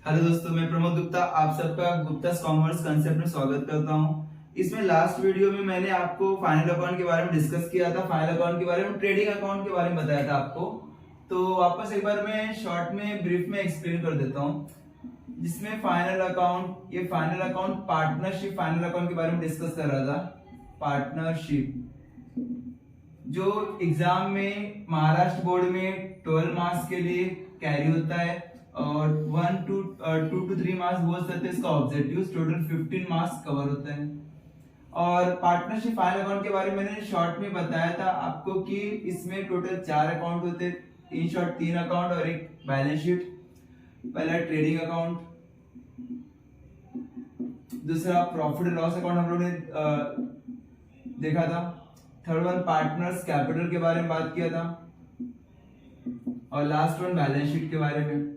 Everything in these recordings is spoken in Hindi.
हेलो दोस्तों, मैं प्रमोद गुप्ता आप सबका गुप्ता कॉमर्स कंसेप्ट में स्वागत करता हूं। इसमें लास्ट वीडियो में मैंने आपको फाइनल अकाउंट के बारे में डिस्कस किया था, फाइनल अकाउंट के बारे में, ट्रेडिंग अकाउंट के बारे में बताया था आपको। तो वापस एक बार मैं शॉर्ट में ब्रीफ में एक्सप्लेन कर देता हूं। जिसमें फाइनल अकाउंट, ये final account partnership final account के बारे में डिस्कस कर रहा था। पार्टनरशिप जो एग्जाम में महाराष्ट्र बोर्ड में 12 मार्क्स के लिए कैरी होता है और 2 to 3 मार्क्स बोल सकते हैं इसका ऑब्जेक्टिव, टोटल 15 मार्क्स कवर होता है। और पार्टनरशिप फाइनल अकाउंट के बारे में मैंने शॉर्ट में बताया था आपको कि इसमें टोटल 4 अकाउंट होते हैं, इन शॉर्ट 3 अकाउंट और एक बैलेंस शीट। पहला ट्रेडिंग अकाउंट, दूसरा प्रॉफिट एंड लॉस अकाउंट हम लोग ने देखा था, थर्ड वन पार्टनर्स कैपिटल के बारे में बात किया था और लास्ट वन बैलेंस शीट के बारे में।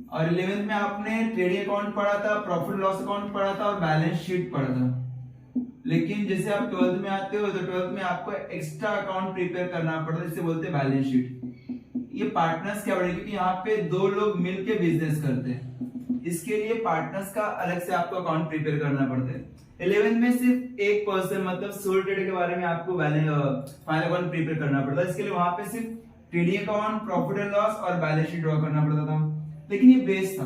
और 11th में आपने ट्रेडिंग अकाउंट पढ़ा था, प्रॉफिट लॉस अकाउंट पढ़ा था और बैलेंस शीट पढ़ा था। लेकिन जैसे आप 12th में आते हो तो 12th में आपको एक्स्ट्रा अकाउंट प्रिपेयर करना पड़ता है, जिसे बोलते हैं बैलेंस शीट। ये पार्टनर्स क्या बढ़ेगी क्योंकि यहाँ पे 2 लोग मिलके बिजनेस करते हैं, इसके लिए पार्टनर्स का अलग से आपको अकाउंट प्रिपेयर करना पड़ता है। 11th में सिर्फ एक पर्सन मतलब सोल ट्रेडर के बारे में आपको फाइनल अकाउंट प्रिपेयर करना पड़ता है। इसके लिए वहां पे सिर्फ trading account, profit and loss और बैलेंस शीट ड्रॉ करना पड़ता था। लेकिन ये बेस था,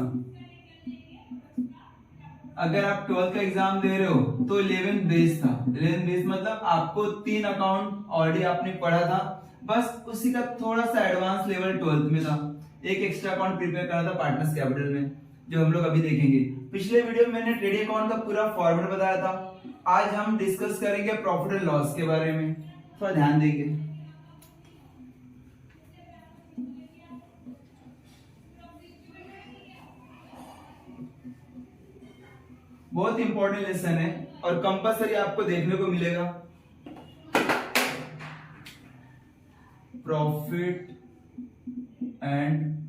अगर आप 12th का एग्जाम दे रहे हो तो 11th बेस था। 11th बेस मतलब आपको 3 अकाउंट ऑलरेडी आपने पढ़ा था, बस उसी का थोड़ा सा एडवांस लेवल 12th में था। एक एक्स्ट्रा अकाउंट प्रिपेयर करना था पार्टनर्स कैपिटल में, जो हम लोग अभी देखेंगे। पिछले वीडियो में मैंने ट्रेडिंग अकाउंट का पूरा फॉर्मेट बताया था। आज हम डिस्कस करेंगे प्रॉफिट एंड लॉस के बारे में, थोड़ा ध्यान देंगे। बहुत इंपॉर्टेंट लेसन है और कंपलसरी आपको देखने को मिलेगा। प्रॉफिट एंड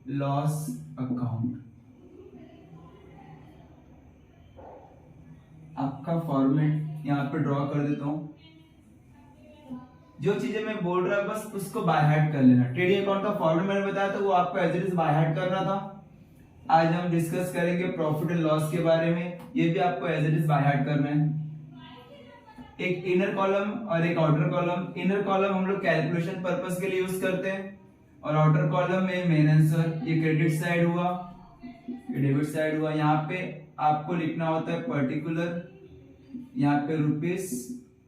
लॉस अकाउंट, आपका फॉर्मेट यहां पे ड्रॉ कर देता हूं। जो चीजें मैं बोल रहा हूं बस उसको बाय हार्ट कर लेना। ट्रेडिंग अकाउंट का फॉर्मेट मैंने बताया था, वो आपको as it is by heart करना था। आज हम डिस्कस करेंगे प्रॉफिट एंड लॉस के बारे में, ये भी आपको as it is by heart करना है। एक इनर कॉलम और एक आउटर कॉलम। इनर कॉलम हम लोग कैलकुलेशन पर्पस के लिए यूज करते हैं और आउटर कॉलम में मेन आंसर। ये क्रेडिट साइड हुआ, ये डेबिट साइड हुआ। यहाँ पे आपको लिखना होता है पर्टिकुलर, यहाँ पे रुपीस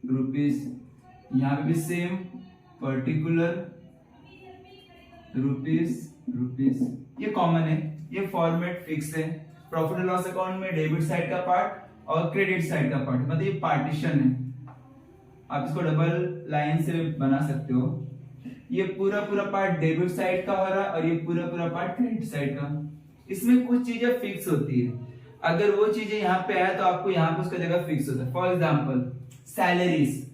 रुपीस, यहाँ पे भी सेम पर्टिकुलर रुपीस रुपीस। ये कॉमन है, ये फॉर्मेट फिक्स है। प्रॉफिट एंड लॉस अकाउंट में डेबिट साइड का पार्ट और क्रेडिट साइड का पार्ट, मतलब ये पार्टीशन है। आप इसको डबल लाइन से बना सकते हो। ये पूरा पूरा पार्ट डेबिट साइड का हो रहा है और ये पूरा पूरा पार्ट क्रेडिट साइड का। इसमें कुछ चीजें फिक्स होती है, अगर वो चीजें यहाँ पे आए तो आपको यहाँ पे उसका जगह फिक्स होता है। फॉर एग्जाम्पल सैलरीज,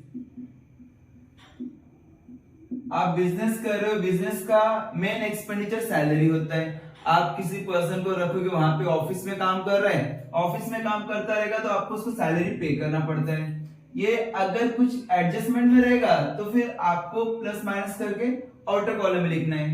आप बिजनेस कर रहे हो, बिजनेस का मेन एक्सपेंडिचर सैलरी होता है। आप किसी पर्सन को रखोगे वहां पे ऑफिस में काम कर रहा है, ऑफिस में काम करता रहेगा तो आपको उसको सैलरी पे करना पड़ता है। ये अगर कुछ एडजस्टमेंट में रहेगा तो फिर आपको प्लस माइनस करके आउटर कॉलम में लिखना है,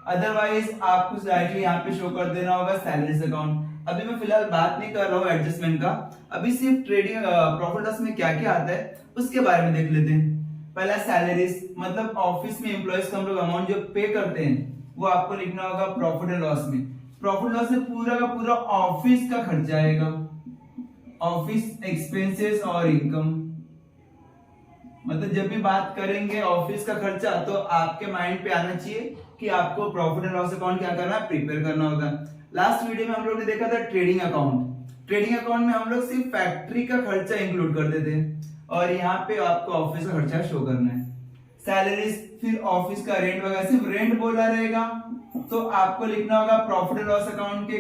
अदरवाइज आपको डायरेक्टली यहाँ पे शो कर देना होगा सैलरीज अकाउंट। अभी मैं फिलहाल बात नहीं कर रहा हूँ एडजस्टमेंट का, अभी सिर्फ ट्रेडिंग प्रॉफिट लॉस में क्या क्या आता है उसके बारे में देख लेते हैं। पहला सैलरीज, मतलब ऑफिस में एम्प्लॉइज को हम लोग अमाउंट जो पे करते हैं वो आपको लिखना होगा प्रॉफिट एंड लॉस में। प्रॉफिट लॉस में पूरा का पूरा ऑफिस का खर्चा आएगा, ऑफिस एक्सपेंसेस और इनकम। मतलब जब भी बात करेंगे ऑफिस का खर्चा तो आपके माइंड पे आना चाहिए कि आपको प्रॉफिट एंड लॉस अकाउंट क्या करना है, प्रिपेयर करना होगा। लास्ट वीडियो में हम लोग ने देखा था ट्रेडिंग अकाउंट। ट्रेडिंग अकाउंट में हम लोग सिर्फ फैक्ट्री का खर्चा इंक्लूड कर देते हैं और यहाँ पे आपको ऑफिस का खर्चा शो करना है। सैलरीज, फिर ऑफिस का रेंट वगैरह, सिर्फ रेंट बोला रहेगा तो आपको लिखना होगा प्रॉफिट एंड लॉस अकाउंट के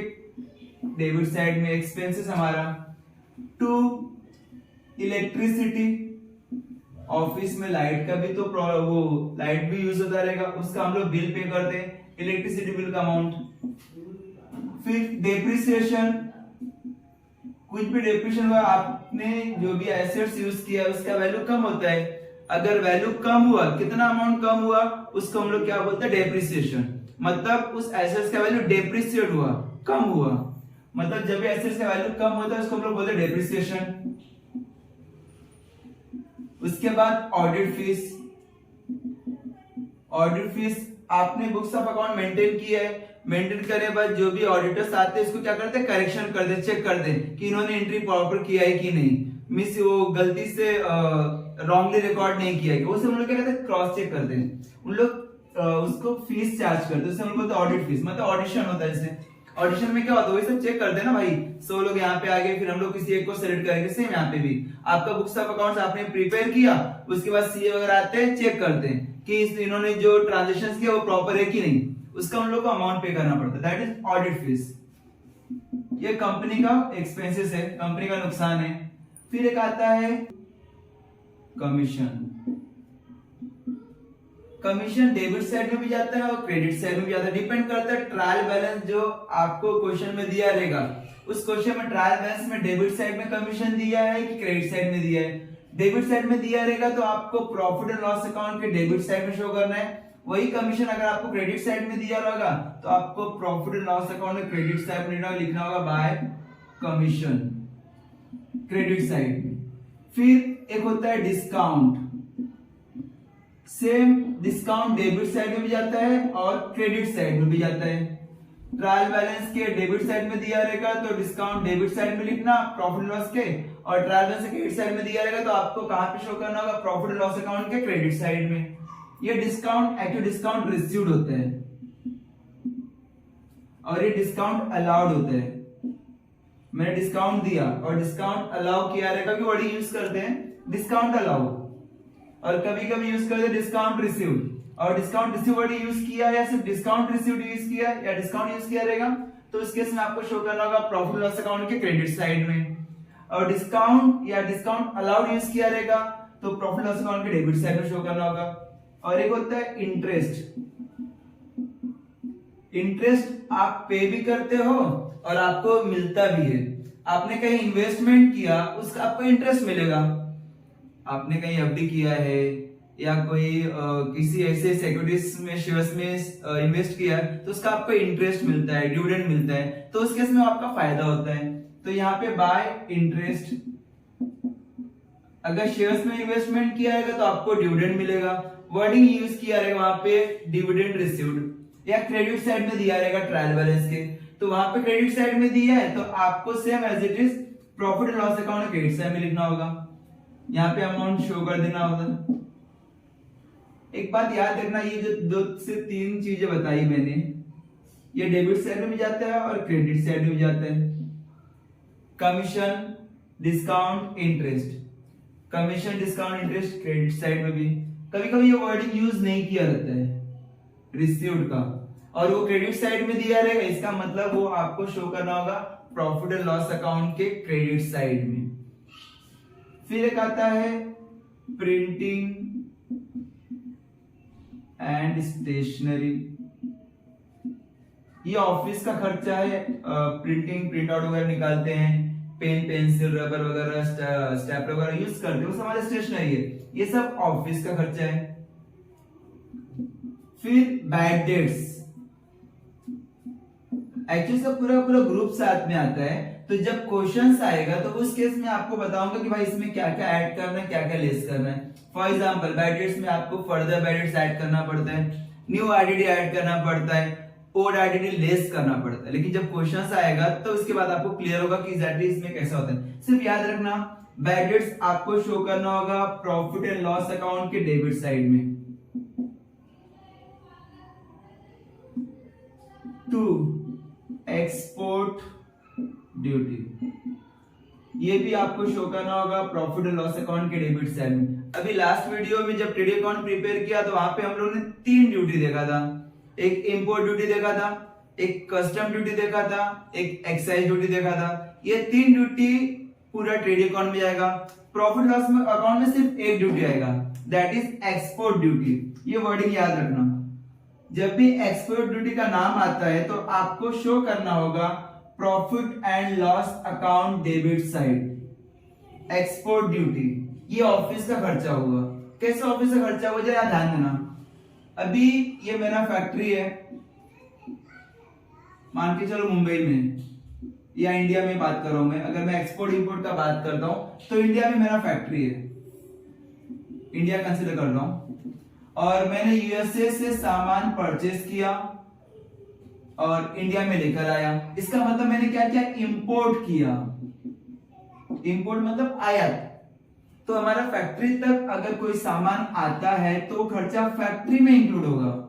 डेबिट साइड में एक्सपेंसेस हमारा। टू इलेक्ट्रिसिटी, ऑफिस में लाइट का भी तो वो लाइट भी यूज होता रहेगा, उसका हम लोग बिल पे करते हैं, इलेक्ट्रिसिटी बिल का अमाउंट। फिर डेप्रिसिएशन, कुछ भी डेप्रिसिएशन हुआ, आपने जो भी एसेट्स यूज किया उसका वैल्यू कम होता है, अगर वैल्यू कम हुआ, कितना अमाउंट कम हुआ उसको हम लोग क्या बोलते हैं, डेप्रिसिएशन। मतलब उस एसेट्स का वैल्यू डेप्रिसिएट हुआ, कम हुआ, मतलब जब भी एसेट्स का वैल्यू कम होता है उसको हम लोग बोलते हैं डेप्रिसिएशन। उसके बाद ऑडिट फीस। ऑडिट फीस आपने बुक्स ऑफ अकाउंट मेंटेन की है, मेंटेन करे बाद जो भी ऑडिटर्स आते हैं इसको क्या करते हैं, करेक्शन कर दे, चेक कर दे कि इन्होंने एंट्री प्रॉपर किया है कि नहीं, मिस वो गलती से रॉन्गली रिकॉर्ड नहीं किया है, वो सब हम लोग क्या करते हैं, क्रॉस चेक करते हैं। उन लोग उसको फीस चार्ज करते हैं, उससे हम लोग बोलते हैं ऑडिट फीस, मतलब ऑडिशन होता है। जैसे ऑडिशन में क्या होता है, वही सब चेक करते हैं ना भाई, 100 लोग यहाँ पे आ गए, फिर हम लोग किसी एक को सिलेक्ट करेंगे। सेम यहाँ पे भी आपका बुक्स ऑफ अकाउंट्स आपने प्रिपेयर किया, उसके बाद सीए वगैरह आते हैं, चेक करते हैं कि इन्होंने जो ट्रांजेक्शन किया वो प्रॉपर है कि नहीं, उसका हम लोग को अमाउंट पे करना पड़ता है, दैट इज ऑडिट फीस। ये कंपनी का एक्सपेंसेस है, कंपनी का नुकसान है। फिर एक आता है कमीशन। कमीशन डेबिट साइड में भी जाता है और क्रेडिट साइड में भी जाता है, डिपेंड करता है ट्रायल बैलेंस जो आपको क्वेश्चन में दिया रहेगा, उस क्वेश्चन में ट्रायल बैलेंस में डेबिट साइड में कमीशन दिया है कि क्रेडिट साइड में दिया है। डेबिट साइड में दिया रहेगा तो आपको प्रॉफिट एंड लॉस अकाउंट के डेबिट साइड में शो करना है। वही कमीशन अगर आपको क्रेडिट साइड में दिया रहेगा तो आपको प्रॉफिट एंड लॉस अकाउंट में क्रेडिट साइड में लिखना होगा बाय कमीशन, क्रेडिट साइड में। फिर एक होता है discount. Same discount debit side में भी जाता है और क्रेडिट साइड में भी जाता है। ट्रायल बैलेंस के डेबिट साइड में दिया रहेगा तो डिस्काउंट डेबिट साइड में लिखना प्रॉफिट लॉस के, और ट्रायल बैलेंस क्रेडिट साइड में दिया रहेगा तो आपको कहां पे शो करना होगा, प्रॉफिट लॉस अकाउंट के क्रेडिट साइड में। ये डिस्काउंट एक्चुअली डिस्काउंट रिसीव्ड होता है और ये डिस्काउंट अलाउड होता है। मैंने डिस्काउंट दिया और डिस्काउंट अलाउ किया रहेगा, कि वर्ड यूज करते हैं डिस्काउंट अलाउ, और कभी कभी यूज करते हैं डिस्काउंट रिसीव्ड। और डिस्काउंट रिसीव वर्ड यूज किया या सिर्फ डिस्काउंट रिसीव्ड यूज किया या डिस्काउंट यूज किया रहेगा तो इस केस में आपको शो करना होगा प्रॉफिट लॉस अकाउंट के क्रेडिट साइड में। और डिस्काउंट या डिस्काउंट अलाउड यूज किया रहेगा तो प्रॉफिट लॉस अकाउंट के डेबिट साइड में शो करना होगा। और एक होता है इंटरेस्ट। इंटरेस्ट आप पे भी करते हो और आपको मिलता भी है। आपने कहीं इन्वेस्टमेंट किया उसका आपको इंटरेस्ट मिलेगा, आपने कहीं एफडी किया है या कोई किसी ऐसे सिक्योरिटीज में शेयर्स में इन्वेस्ट किया है तो उसका आपको इंटरेस्ट मिलता है, डिविडेंड मिलता है, तो उस केस में आपका फायदा होता है। तो यहाँ पे बाय इंटरेस्ट, अगर शेयर्स में इन्वेस्टमेंट किया है तो आपको डिविडेंड मिलेगा, वर्डिंग यूज किया रहेगा वहां पे डिविडेंड रिसीव्ड। या क्रेडिट साइड में दिया रहेगा ट्रायल बैलेंस के, तो वहां पे क्रेडिट साइड में दिया है तो आपको same as it is profit and loss account credit side में लिखना होगा, यहाँ पे अमाउंट शो कर देना होगा। एक बात याद रखना, ये जो 2 से 3 चीजें बताई मैंने, ये डेबिट साइड में भी जाता है और क्रेडिट साइड में भी जाता है। Commission, discount, interest, commission, discount, interest credit side में भी। कभी कभी ये वर्डिंग यूज नहीं किया रहता है रिसीव्ड का, और वो क्रेडिट साइड में दिया रहेगा, इसका मतलब वो आपको शो करना होगा प्रॉफिट एंड लॉस अकाउंट के क्रेडिट साइड में। फिर एक आता है प्रिंटिंग एंड स्टेशनरी। ये ऑफिस का खर्चा है, प्रिंटिंग प्रिंट आउट वगैरह निकालते हैं, पेन पेंसिल रबर वगैरह स्टेपलर वगैरह यूज करते हैं, वो हमारा स्टेशनरी है, ये सब ऑफिस का खर्चा है। फिर बैड डेट्स, एक्चुअली सब पूरा ग्रुप साथ में आता है, तो जब क्वेश्चंस आएगा तो उस केस में आपको बताऊंगा कि भाई इसमें क्या क्या ऐड करना है, क्या क्या लेस करना है। फॉर एग्जांपल बैड डेट्स में आपको फर्दर बैड डेट्स ऐड करना पड़ता है, न्यू आईडीडी ऐड करना पड़ता है, ओल्ड आईडीडी लेस करना पड़ता है। लेकिन जब क्वेश्चंस आएगा तो उसके बाद आपको क्लियर होगा कि एग्जैक्टली इसमें कैसा होता है। सिर्फ याद रखना बैड डेट्स आपको शो करना होगा प्रॉफिट एंड लॉस अकाउंट के डेबिट साइड में। 2 एक्सपोर्ट ड्यूटी, ये भी आपको शो करना होगा प्रॉफिट एंड लॉस अकाउंट के डेबिट साइड में। अभी लास्ट वीडियो में जब ट्रेडिंग अकाउंट प्रिपेयर किया तो वहां पे हम लोगों ने 3 ड्यूटी देखा था, एक इंपोर्ट ड्यूटी देखा था, एक कस्टम ड्यूटी देखा था, एक एक्साइज ड्यूटी देखा था। ये 3 ड्यूटी पूरा ट्रेडिंग अकाउंट में जाएगा। प्रॉफिट लॉस अकाउंट में सिर्फ एक ड्यूटी आएगा, दैट इज एक्सपोर्ट ड्यूटी। ये वर्डिंग याद रखना, जब भी एक्सपोर्ट ड्यूटी का नाम आता है तो आपको शो करना होगा profit and loss account debit side. Export duty ये ऑफिस का खर्चा होगा। कैसे ऑफिस का खर्चा होगा जरा ध्यान देना। अभी ये मेरा फैक्ट्री है, मान के चलो मुंबई में या इंडिया में बात कर रहा हूं मैं, अगर मैं एक्सपोर्ट इंपोर्ट का बात करता हूं तो इंडिया में मेरा फैक्ट्री है, इंडिया कंसिडर कर रहा हूं, और मैंने यूएसए से सामान परचेस किया और इंडिया में लेकर आया। इसका मतलब मैंने क्या किया, इंपोर्ट किया। इंपोर्ट मतलब आयात। तो हमारा फैक्ट्री तक अगर कोई सामान आता है तो खर्चा फैक्ट्री में इंक्लूड होगा।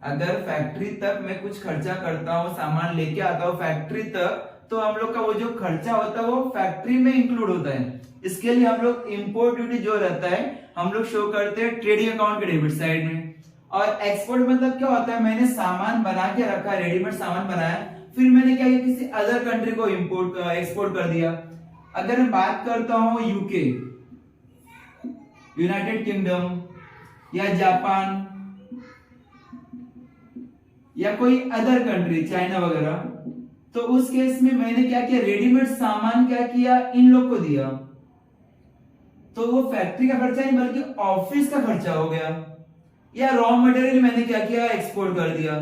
अगर फैक्ट्री तक मैं कुछ खर्चा करता हूं, सामान लेके आता हूं फैक्ट्री तक, तो हम लोग का वो जो खर्चा होता है वो फैक्ट्री में इंक्लूड होता है। इसके लिए हम लोग इंपोर्ट ड्यूटी जो रहता है हम लोग शो करते हैं ट्रेडिंग अकाउंट के डेबिट साइड में। और एक्सपोर्ट मतलब क्या होता है, मैंने सामान बना के रखा, रेडीमेड सामान बनाया, फिर मैंने क्या किया, किसी अदर कंट्री को एक्सपोर्ट कर दिया। अगर मैं बात करता हूं यूके, यूनाइटेड किंगडम या जापान या कोई अदर कंट्री, चाइना वगैरह, तो उस केस में मैंने क्या किया, रेडीमेड सामान क्या किया, इन लोग को दिया। तो वो फैक्ट्री का खर्चा नहीं बल्कि ऑफिस का खर्चा हो गया। या रॉ मटेरियल मैंने क्या किया, एक्सपोर्ट कर दिया।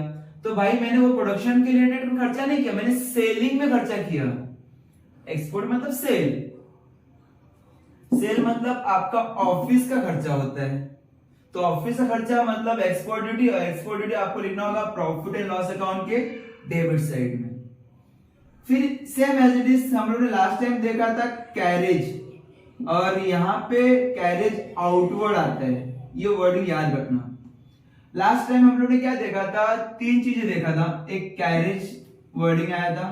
तो भाई मैंने वो प्रोडक्शन के रिलेटेड खर्चा नहीं किया, मैंने सेलिंग में खर्चा किया। एक्सपोर्ट मतलब सेल, सेल मतलब आपका ऑफिस का खर्चा होता है। तो ऑफिस का खर्चा मतलब एक्सपोर्ट ड्यूटी, और एक्सपोर्ट ड्यूटी आपको लिखना होगा प्रॉफिट एंड लॉस अकाउंट के डेबिट साइड में। फिर सेम एज इट इज हम लोगों ने लास्ट टाइम देखा था कैरेज, और यहाँ पे कैरेज आउटवर्ड आता है, ये वर्डिंग याद रखना। लास्ट टाइम हम लोगों ने क्या देखा था, तीन चीजें देखा था। एक कैरेज वर्डिंग आया था,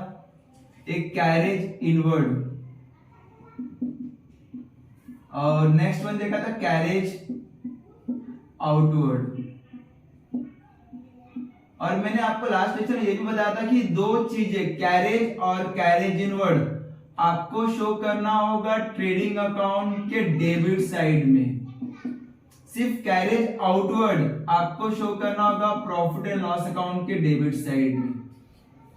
एक कैरेज इनवर्ड, और नेक्स्ट वन देखा था कैरेज आउटवर्ड। और मैंने आपको लास्ट लेक्चर में ये भी बताया था कि दो चीजें कैरेज और कैरेज इनवर्ड आपको शो करना होगा ट्रेडिंग अकाउंट के डेबिट साइड में। सिर्फ कैरेज आउटवर्ड आपको शो करना होगा प्रॉफिट एंड लॉस अकाउंट के डेबिट साइड में।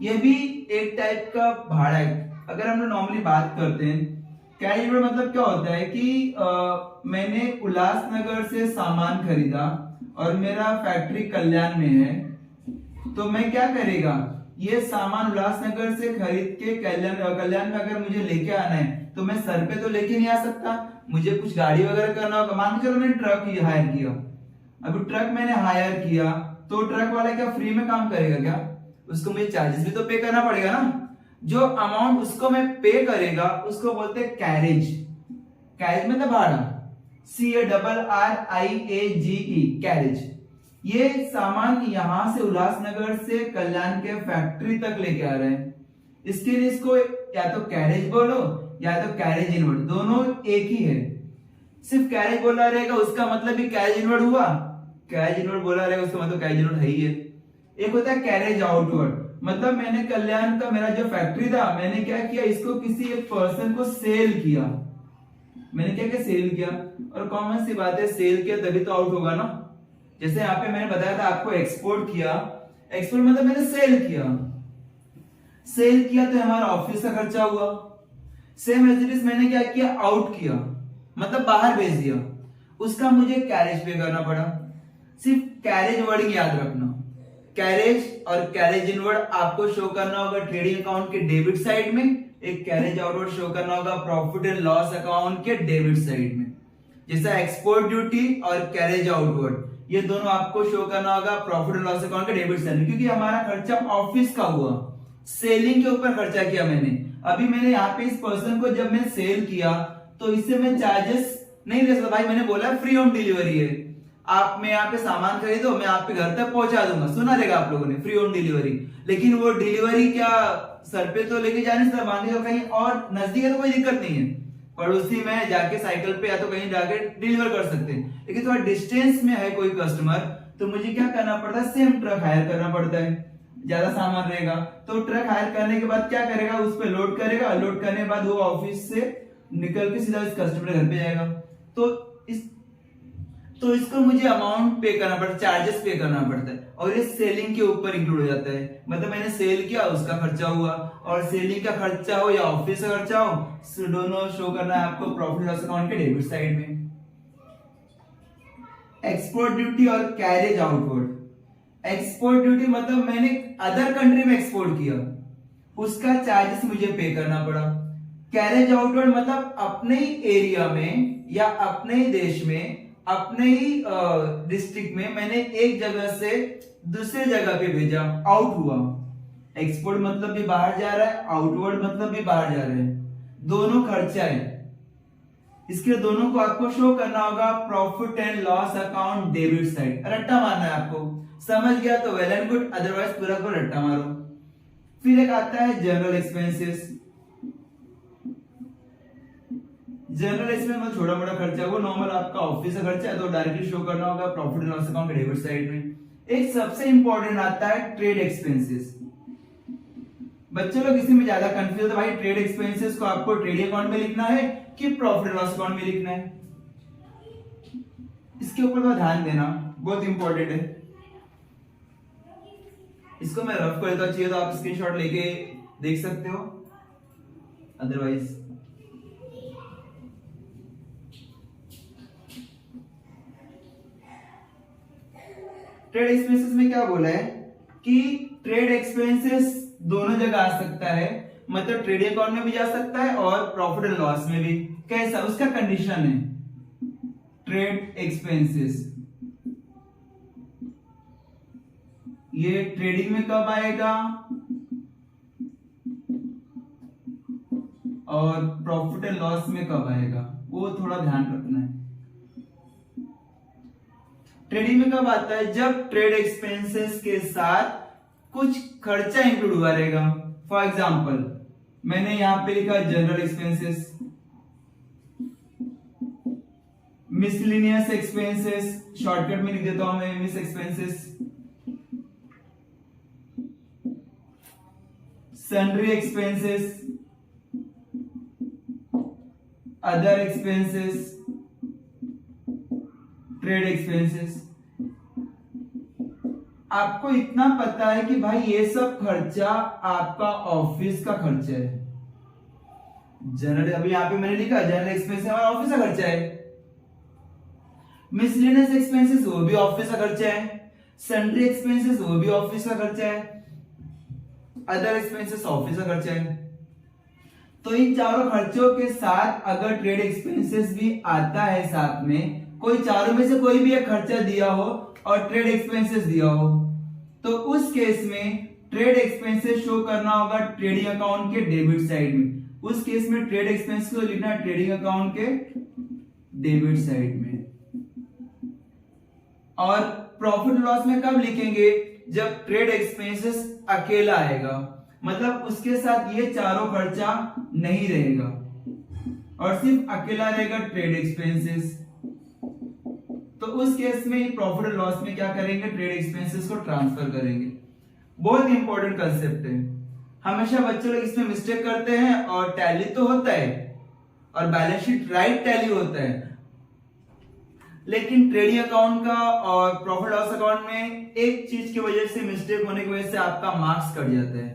यह भी एक टाइप का भाड़ा है। अगर हम लोग नॉर्मली बात करते हैं, कैरेज इनवर्ड मतलब क्या होता है कि मैंने उल्लासनगर से सामान खरीदा और मेरा फैक्ट्री कल्याण में है, तो मैं क्या करेगा, ये सामान उल्लासनगर से खरीद के कल्याण में अगर मुझे लेके आना है तो मैं सर पे तो लेके नहीं आ सकता, मुझे कुछ गाड़ी वगैरह करना होगा। मान के चलो मैंने ट्रक हायर किया, अभी ट्रक मैंने हायर किया तो ट्रक वाला क्या फ्री में काम करेगा क्या, उसको मुझे चार्जेस भी तो पे करना पड़ेगा ना। जो अमाउंट उसको मैं पे करेगा उसको बोलते हैं कैरेज। कैरेज मतलब भाड़ा, CARRIAGE, कैरेज। ये सामान यहां से उल्लासनगर से कल्याण के फैक्ट्री तक लेके आ रहे हैं, इसके लिए इसको या तो कैरेज बोलो या तो कैरेज इनवर्ड, दोनों एक ही है। सिर्फ कैरेज बोला रहेगा उसका मतलब भी कैरेज इनवर्ड हुआ, कैरेज इनवर्ड बोला रहेगा उसका मतलब कैरेज इनवर्ड है ही है। एक होता है कैरेज आउटवर्ड, मतलब मैंने कल्याण का मेरा जो फैक्ट्री था, मैंने क्या किया, इसको किसी एक पर्सन को सेल किया। मैंने क्या किया, सेल किया। और कॉमन सी बात है, सेल किया तभी तो आउट होगा ना। जैसे यहाँ पे मैंने बताया था आपको एक्सपोर्ट किया, एक्सपोर्ट मतलब मैंने सेल किया, सेल किया तो हमारा ऑफिस का खर्चा हुआ। सेम एज इट इज मैंने क्या किया, आउट किया मतलब बाहर भेज दिया, उसका मुझे कैरेज पे करना पड़ा। सिर्फ कैरेज वर्डिंग याद रखना, कैरेज और कैरेज इनवर्ड आपको शो करना होगा ट्रेडिंग अकाउंट के डेबिट साइड में, एक कैरेज आउटवर्ड शो करना होगा प्रॉफिट एंड लॉस अकाउंट के डेबिट साइड में। जैसा एक्सपोर्ट ड्यूटी और कैरेज आउटवर्ड, ये दोनों आपको शो करना होगा प्रॉफिट एंड लॉस अकाउंट के डेबिट साइड में, क्योंकि हमारा खर्चा ऑफिस का हुआ, सेलिंग के ऊपर खर्चा किया मैंने। अभी मैंने यहाँ पे इस पर्सन को जब मैं सेल किया तो इससे मैं चार्जेस नहीं ले सकता। भाई मैंने बोला फ्री होम डिलीवरी है, आप में यहाँ पे सामान खरीदो, मैं आपके घर तक पहुंचा दूंगा, सुना रहेगा आप लोगों ने फ्री होम डिलीवरी। लेकिन वो डिलीवरी क्या सर पे तो लेके जा नहीं सकता, मान लीजिए कहीं और नजदीक है तो कोई दिक्कत नहीं है, पड़ोसी में जाके साइकिल पे या तो कहीं जाके डिलीवर कर सकते हैं। लेकिन थोड़ा डिस्टेंस में है कोई कस्टमर तो मुझे क्या करना पड़ता है, सेम ट्रक हायर करना पड़ता है, ज्यादा सामान रहेगा तो ट्रक हायर करने के बाद क्या करेगा, उस पर लोड करेगा, लोड करने के बाद वो ऑफिस से निकल के सीधा इस कस्टमर के घर पे जाएगा। तो इसको मुझे अमाउंट पे करना पड़ता है, चार्जेस पे करना पड़ता है, और ये सेलिंग के ऊपर इंक्लूड हो जाता है। मतलब मैंने सेल किया उसका खर्चा हुआ, और सेलिंग का खर्चा हो या ऑफिस का खर्चा हो, दोनों शो करना है आपको प्रॉफिट लॉस अकाउंट के डेबिट साइड में। एक्सपोर्ट ड्यूटी और कैरेज आउटवर्ड। एक्सपोर्ट ड्यूटी मतलब मैंने अदर कंट्री में एक्सपोर्ट किया, उसका चार्जेस मुझे पे करना पड़ा। कैरेज आउटवर्ड मतलब अपने ही एरिया में या अपने ही देश में, अपने ही डिस्ट्रिक्ट में मैंने एक जगह से दूसरे जगह पे भेजा, आउट हुआ। एक्सपोर्ट मतलब भी बाहर जा रहा है, आउटवर्ड मतलब भी बाहर जा रहे हैं, दोनों खर्चा है। इसके दोनों को आपको शो करना होगा profit and loss account debit side. रट्टा मारना है आपको, समझ गया तो वेल एंड गुड, अदरवाइज पूरा को रट्टा मारो। फिर एक आता है जनरल एक्सपेंसेस। जनरल एक्सपेंस मतलब छोटा मोटा खर्चा, वो नॉर्मल आपका ऑफिस का खर्चा है तो डायरेक्टली शो करना होगा profit and loss account debit side में। एक सबसे इंपॉर्टेंट आता है ट्रेड एक्सपेंसेस। बच्चों लोग इसी में ज्यादा कंफ्यूज है, भाई ट्रेड एक्सपेंसेस को आपको ट्रेडिंग अकाउंट में लिखना है कि प्रॉफिट एंड लॉस अकाउंट में लिखना है, इसके ऊपर थोड़ा ध्यान देना, बहुत इंपॉर्टेंट है। इसको मैं रफ कर देता, चाहिए तो आप स्क्रीनशॉट लेके देख सकते हो, अदरवाइज ट्रेड एक्सपेंसेस में क्या बोला है कि ट्रेड एक्सपेंसेस दोनों जगह आ सकता है, मतलब ट्रेडिंग अकाउंट में भी जा सकता है और प्रॉफिट एंड लॉस में भी। कैसा उसका कंडीशन है, ट्रेड एक्सपेंसेस ये ट्रेडिंग में कब आएगा और प्रॉफिट एंड लॉस में कब आएगा, वो थोड़ा ध्यान रखना है। ट्रेडिंग में कब आता है, जब ट्रेड एक्सपेंसेस के साथ कुछ खर्चा इंक्लूड हुआ रहेगा। फॉर एग्जाम्पल मैंने यहां पे लिखा general expenses, miscellaneous expenses, shortcut में लिख देता हूं मैं miss expenses, sundry expenses, other expenses, trade expenses. आपको इतना पता है कि भाई ये सब खर्चा आपका ऑफिस का खर्चा है। जनरल अभी यहां पे मैंने लिखा जनरल एक्सपेंसेस हमारा ऑफिस का खर्चा है, मिसलेनियस एक्सपेंसेस वो भी ऑफिस का खर्चा है, सन्ड्री एक्सपेंसेस वो भी ऑफिस का खर्चा है, अदर एक्सपेंसेस ऑफिस का खर्चा है। तो इन चारों खर्चों के साथ अगर ट्रेड एक्सपेंसेस भी आता है साथ में, कोई चारों में से कोई भी एक खर्चा दिया हो और ट्रेड एक्सपेंसेस दिया हो, तो उस केस में ट्रेड एक्सपेंसेस शो करना होगा ट्रेडिंग अकाउंट के डेबिट साइड में। उस केस में ट्रेड एक्सपेंस को लिखना है ट्रेडिंग अकाउंट के डेबिट साइड में। और प्रॉफिट लॉस में कब लिखेंगे, जब ट्रेड एक्सपेंसेस अकेला आएगा, मतलब उसके साथ ये चारों खर्चा नहीं रहेगा और सिर्फ अकेला रहेगा ट्रेड एक्सपेंसेस। तो उस केस में प्रॉफिट एंड लॉस में क्या करेंगे, ट्रेड एक्सपेंसेस को ट्रांसफर करेंगे। बहुत इंपॉर्टेंट कंसेप्ट है, हमेशा बच्चे लोग इसमें मिस्टेक करते हैं। और टैली तो होता है और बैलेंस शीट राइट टैली होता है, लेकिन ट्रेडिंग अकाउंट का और प्रॉफिट लॉस अकाउंट में एक चीज की वजह से, मिस्टेक होने की वजह से आपका मार्क्स कट जाता है।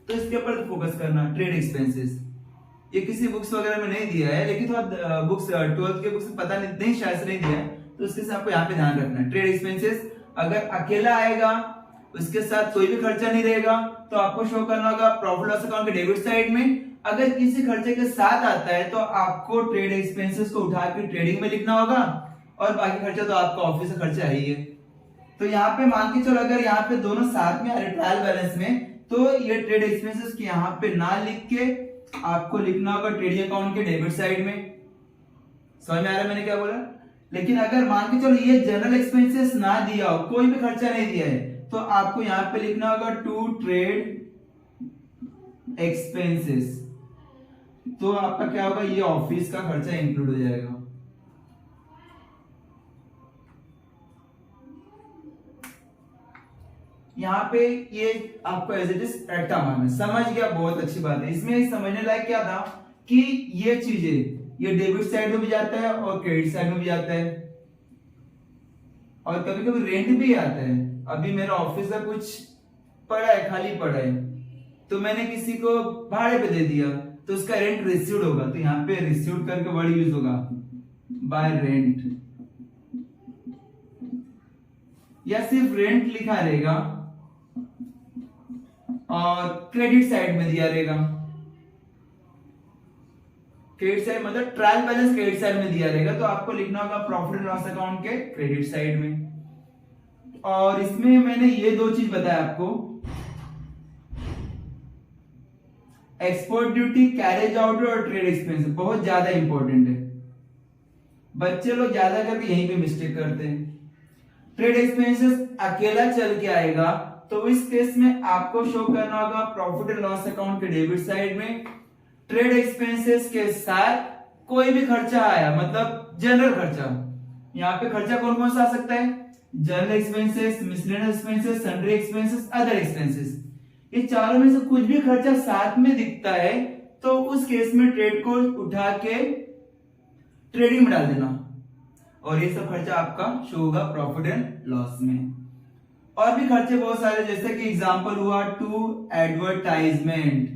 तो इसके ऊपर फोकस करना। ट्रेड एक्सपेंसेस ये किसी बुक्स वगैरह में नहीं दिया है, लेकिन थोड़ा बुक्स 12th के बुक्स में पता नहीं शायद से नहीं दिया है, तो उसके साथ आपको यहाँ पे ध्यान रखना है। ट्रेड एक्सपेंसेस अगर अकेला आएगा, उसके साथ कोई भी खर्चा नहीं रहेगा, तो आपको शो करना होगा प्रॉफिट लॉस अकाउंट के डेबिट साइड में। अगर किसी खर्चे के साथ आता है तो आपको ट्रेड एक्सपेंसेस को उठा के ट्रेडिंग में लिखना होगा और बाकी खर्चा तो आपका ऑफिस का खर्चा है ही है। तो यहाँ पे मान के चलो अगर यहाँ पे दोनों साथ में आ रहे ट्रायल बैलेंस में, तो ये ट्रेड एक्सपेंसेस की यहाँ पे ना लिख के आपको लिखना होगा ट्रेडिंग अकाउंट के डेबिट साइड में। समझ में आ रहा है मैंने क्या बोला? लेकिन अगर मान के चलो ये जनरल एक्सपेंसेस ना दिया हो, कोई भी खर्चा नहीं दिया है, तो आपको यहां पे लिखना होगा टू ट्रेड एक्सपेंसेस। तो आपका क्या होगा, ये ऑफिस का खर्चा इंक्लूड हो जाएगा। यहाँ पे ये आपको एज इट इज रट्टा मारना, समझ गया, बहुत अच्छी बात है। इसमें समझने लायक क्या था कि ये चीजें ये डेबिट साइड में भी जाता है और क्रेडिट साइड में भी जाता है, और कभी कभी रेंट भी आता है। अभी मेरा ऑफिस का कुछ पड़ा है, खाली पड़ा है, तो मैंने किसी को भाड़े पे दे दिया, तो उसका रेंट रिसीव्ड होगा। तो यहाँ पे रिसीव्ड करके वर्ड यूज होगा बाय रेंट। या सिर्फ रेंट लिखा रहेगा और क्रेडिट साइड में दिया रहेगा। क्रेडिट साइड मतलब ट्रायल बैलेंस क्रेडिट साइड में दिया रहेगा, तो आपको लिखना होगा प्रॉफिट एंड लॉस अकाउंट के क्रेडिट साइड में। और इसमें मैंने ये दो चीज बताया आपको, एक्सपोर्ट ड्यूटी, कैरेज आउट और ट्रेड एक्सपेंस बहुत ज्यादा इंपॉर्टेंट है। बच्चे लोग ज्यादा करके यहीं पे मिस्टेक करते हैं। ट्रेड एक्सपेंसेस अकेला चल के आएगा, तो इस केस में आपको शो करना होगा प्रॉफिट एंड लॉस अकाउंट के डेबिट साइड में। ट्रेड एक्सपेंसेस के साथ कोई भी खर्चा आया, मतलब जनरल खर्चा, यहाँ पे खर्चा कौन कौन सा आ सकता है, general expenses, miscellaneous expenses, sundry expenses, other expenses, ये चारों में से कुछ भी खर्चा साथ में दिखता है तो उस केस में ट्रेड को उठा के ट्रेडिंग में डाल देना, और ये सब खर्चा आपका शो होगा प्रॉफिट एंड लॉस में। और भी खर्चे बहुत सारे, जैसे कि एग्जांपल हुआ टू एडवर्टाइजमेंट।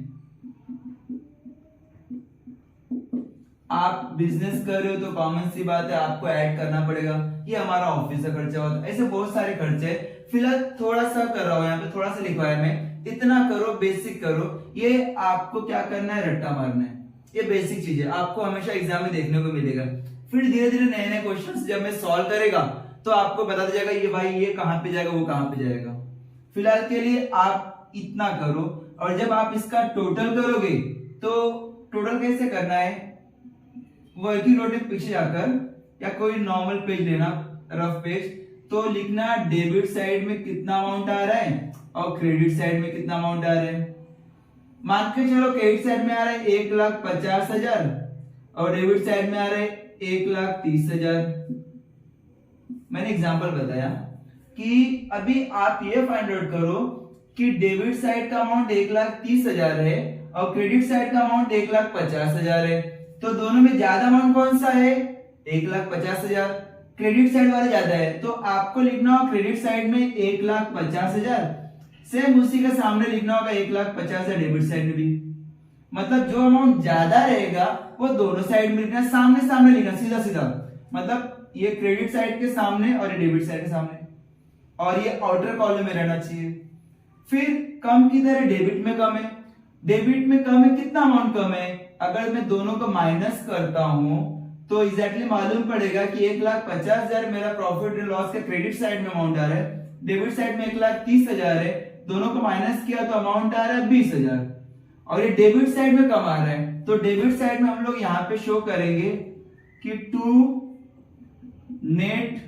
आप बिजनेस कर रहे हो तो कॉमन सी बात है आपको ऐड करना पड़ेगा, ये हमारा ऑफिस का खर्चा होता है। ऐसे बहुत सारे खर्चे, फिलहाल थोड़ा सा कर रहा हूं, यहाँ पे थोड़ा सा लिखवाया मैं, इतना करो, बेसिक करो, ये आपको क्या करना है, रट्टा मारना है। ये बेसिक चीज है, आपको हमेशा एग्जाम में देखने को मिलेगा। फिर धीरे धीरे नए नए क्वेश्चंस जब मैं सॉल्व करेगा तो आपको बता जाएगा ये भाई ये कहां पे जाएगा, वो कहां पे जाएगा। फिलहाल के लिए आप इतना करो, और जब आप इसका टोटल करोगे तो टोटल कैसे करना है, वर्किंग नोट में पीछे जाकर या कोई नॉर्मल पेज लेना, रफ पेज, तो लिखना डेबिट साइड में कितना अमाउंट आ रहा है और क्रेडिट साइड में कितना अमाउंट आ रहा है। मान के चलो क्रेडिट साइड में आ रहा है 1,50,000 और डेबिट साइड में आ रहा है 1,30,000। मैंने एग्जांपल बताया कि अभी आप ये फाइंड आउट करो कि डेबिट साइड का अमाउंट 1,30,000 है और क्रेडिट साइड का अमाउंट 1,50,000 है, तो दोनों में ज्यादा अमाउंट कौन सा है, 1,50,000। क्रेडिट साइड वाला ज्यादा है, तो आपको लिखना होगा क्रेडिट साइड में 1,50,000, सेम उसी के सामने लिखना होगा 1,50,000 डेबिट साइड में भी। मतलब जो अमाउंट ज्यादा रहेगा वो दोनों साइड में लिखना, सामने सामने लिखना, सीधा सीधा, मतलब ये क्रेडिट साइड के सामने और ये डेबिट साइड के सामने, और ये आउटर कॉलम में रहना चाहिए। फिर कम किधर है, डेबिट में कम है। डेबिट में कम है, कितना अमाउंट कम है, अगर मैं दोनों को माइनस करता हूं तो एग्जैक्टली मालूम पड़ेगा कि 1,50,000 मेरा प्रॉफिट एंड लॉस के क्रेडिट साइड में अमाउंट आ रहा है, डेबिट साइड में 1,30,000 है, दोनों को माइनस किया तो अमाउंट आ रहा है 20,000, और ये डेबिट साइड में कम आ रहा है, तो डेबिट साइड में हम लोग यहाँ पे शो करेंगे कि टू नेट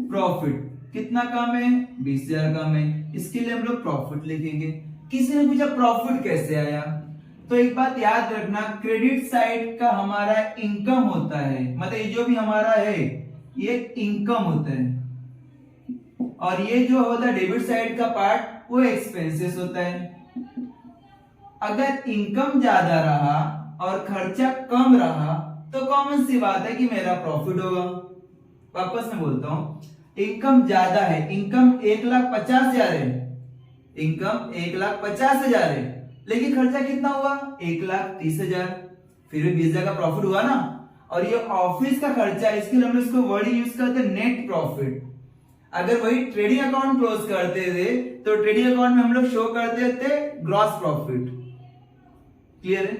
प्रॉफिट कितना कम है, 20,000 कम है, इसके लिए हम लोग प्रॉफिट लिखेंगे। किसी ने पूछा प्रॉफिट कैसे आया, तो एक बात याद रखना, क्रेडिट साइड का हमारा इनकम होता है, मतलब ये जो भी हमारा है ये इनकम होता है, और ये जो होता है डेबिट साइड का पार्ट वो एक्सपेंसेस होता है। अगर इनकम ज्यादा रहा और खर्चा कम रहा तो कॉमन सी बात है कि मेरा प्रॉफिट होगा। वापस मैं बोलता हूं, इनकम ज्यादा है, इनकम 1,50,000 है, इनकम 1,50,000 है, लेकिन खर्चा कितना हुआ, 1,30,000, फिर भी 20,000 का प्रॉफिट हुआ ना। और ये ऑफिस का खर्चा, इसके लिए हम इसको वर्ड यूज करते हैं नेट प्रॉफिट। अगर वही ट्रेडिंग अकाउंट क्लोज करते थे तो ट्रेडिंग अकाउंट में हम लोग शो करते थे ग्रॉस प्रॉफिट। क्लियर है,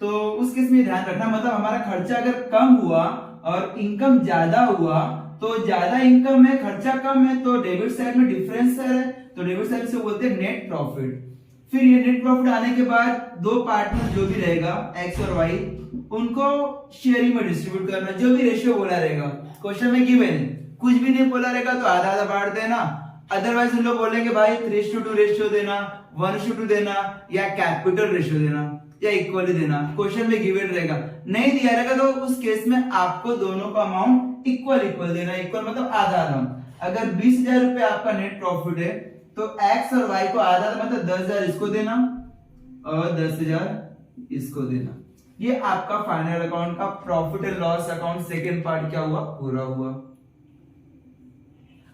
तो उस केस में ध्यान रखना, मतलब हमारा खर्चा अगर कम हुआ और इनकम ज्यादा हुआ, तो ज्यादा इनकम है खर्चा कम है, तो डेबिट साइड में डिफरेंस है, तो डेबिट साइड से बोलते हैं नेट प्रॉफिट। फिर ये नेट प्रॉफिट आने के बाद दो पार्टनर जो भी रहेगा एक्स और वाई, उनको शेयरिंग में डिस्ट्रीब्यूट करना, जो भी रेशियो बोला रहेगा। क्वेश्चन में गिवन है, कुछ भी नहीं बोला रहेगा तो आधा आधा बांट देना, अदरवाइज उन लोग बोलेंगे भाई 3:2 रेशियो देना, 1:2 देना, या कैपिटल रेशियो देना, या इक्वली देना। क्वेश्चन में गिवन रहेगा, नहीं दिया रहेगा तो उस केस में आपको दोनों का अमाउंट इक्वल इक्वल देना, इक्वल मतलब आधा आधा। अगर 20,000 रुपए आपका नेट प्रॉफिट है तो एक्स और वाई को आधा मतलब 10,000 इसको देना और 10,000 इसको देना। ये आपका फाइनल अकाउंट का profit and loss account second part क्या हुआ, पूरा हुआ।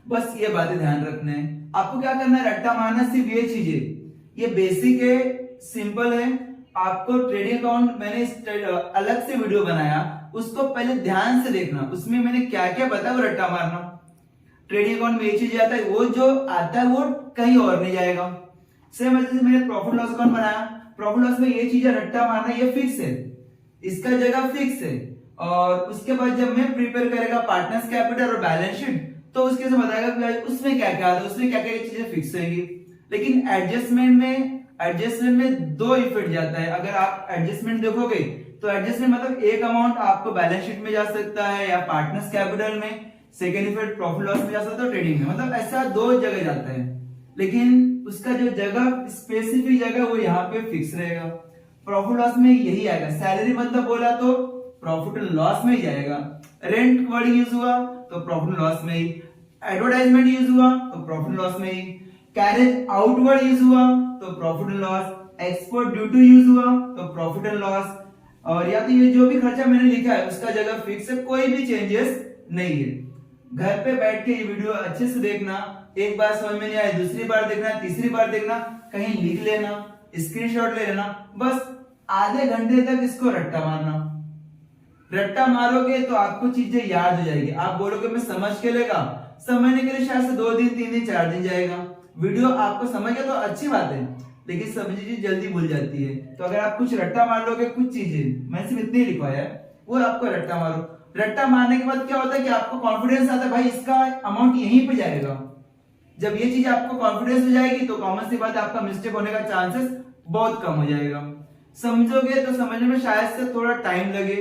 बस ये बातें ध्यान रखना है, आपको क्या करना है, रट्टा मारना, सिर्फ ये चीजें, ये बेसिक है, सिंपल है। आपको ट्रेडिंग अकाउंट मैंने अलग से वीडियो बनाया, उसको पहले ध्यान से देखना, उसमें मैंने क्या क्या बताया वो रट्टा मारना। ट्रेडिंग अकाउंट में ये चीज आता है, वो जो आता है वो कहीं और नहीं जाएगा। सेम वजह से मैंने प्रॉफिट लॉस अकाउंट बनाया, प्रॉफिट लॉस में ये चीजें रट्टा मारना ये फिक्स है, इसका जगह फिक्स है। और उसके बाद जब मैं प्रिपेयर करेगा पार्टनर्स कैपिटल और बैलेंस शीट, तो उसके से बताएगा कि भाई उसमें क्या क्या है, उसमें क्या क्या चीजें फिक्स रहेंगी। लेकिन एडजस्टमेंट में दो इफेक्ट जाता है। अगर आप एडजस्टमेंट देखोगे तो एडजस्टमेंट मतलब एक अमाउंट आपको बैलेंस शीट में जा सकता है या पार्टनर्स कैपिटल में, सेकेंड इफेक्ट प्रॉफिट लॉस में जा सकता है, ट्रेडिंग में, मतलब ऐसा दो जगह जाता है। लेकिन उसका जो जगह स्पेसिफिक जगह वो यहाँ पे फिक्स रहेगा। प्रॉफिट लॉस में यही आएगा। सैलरी मतलब बोला तो प्रॉफिट एंड लॉस में ही जाएगा। रेंट वर्ड यूज हुआ तो प्रॉफिट लॉस में ही, एडवर्टाइजमेंट यूज हुआ तो प्रॉफिट लॉस में ही, कैरेज आउटवर्ड यूज हुआ तो profit and loss, export duty use हुआ तो प्रॉफिट एंड लॉस। और या तो ये जो भी खर्चा मैंने लिखा है उसका जगह फिक्स है, कोई भी चेंजेस नहीं है। घर पे बैठ के ये वीडियो अच्छे से देखना, एक बार समझ में नहीं आए दूसरी बार देखना, तीसरी बार देखना, कहीं लिख लेना, स्क्रीनशॉट ले लेना, बस आधे घंटे तक इसको रट्टा मारना। रट्टा मारोगे तो आपको चीजें याद हो जाएगी। आप बोलोगे मैं समझ के लेगा, समझने के लिए शायद से 2 दिन 3 दिन 4 दिन जाएगा। वीडियो आपको समझ गया तो अच्छी बात है, लेकिन समझी चीज जल्दी भूल जाती है। तो अगर आप कुछ रट्टा मार लोगे, कुछ चीजें मैंने सिर्फ इतने ही लिखवाया है, वो आपको रट्टा मारो। रट्टा मारने के बाद क्या होता है कि आपको कॉन्फिडेंस आता है, भाई इसका अमाउंट यहीं पे जाएगा। जब ये चीज आपको कॉन्फिडेंस हो जाएगी तो कॉमन सी बात है आपका मिस्टेक होने का चांसेस बहुत कम हो जाएगा। समझोगे तो समझने में शायद से थोड़ा टाइम लगे,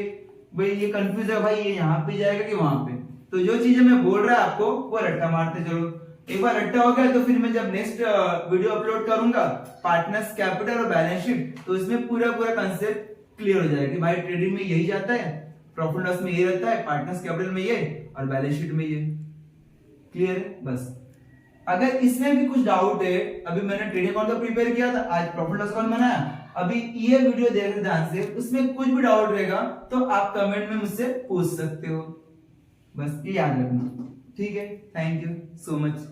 भाई ये कंफ्यूज है, भाई ये यहाँ पे जाएगा कि वहां पे। तो जो चीजें मैं बोल रहा है आपको वो रट्टा मारते चलो। एक बार रट्टा हो गया तो फिर मैं जब नेक्स्ट वीडियो अपलोड करूंगा पार्टनर्स कैपिटल और बैलेंस शीट, तो इसमें पूरा कंसेप्ट क्लियर हो जाएगा कि भाई ट्रेडिंग में यही जाता है, प्रॉफिट लॉस में ये रहता है, पार्टनर्स कैपिटल में ये और बैलेंस शीट में ये। क्लियर है? बस अगर इसमें भी कुछ डाउट है, अभी मैंने ट्रेडिंग अकाउंट का प्रिपेयर किया था, आज प्रॉफिट लॉस अकाउंट बनाया, अभी ये वीडियो देख रहे ध्यान से, उसमें कुछ भी डाउट रहेगा तो आप कमेंट में मुझसे पूछ सकते हो। बस ये याद रखना, ठीक है? Thank you so much.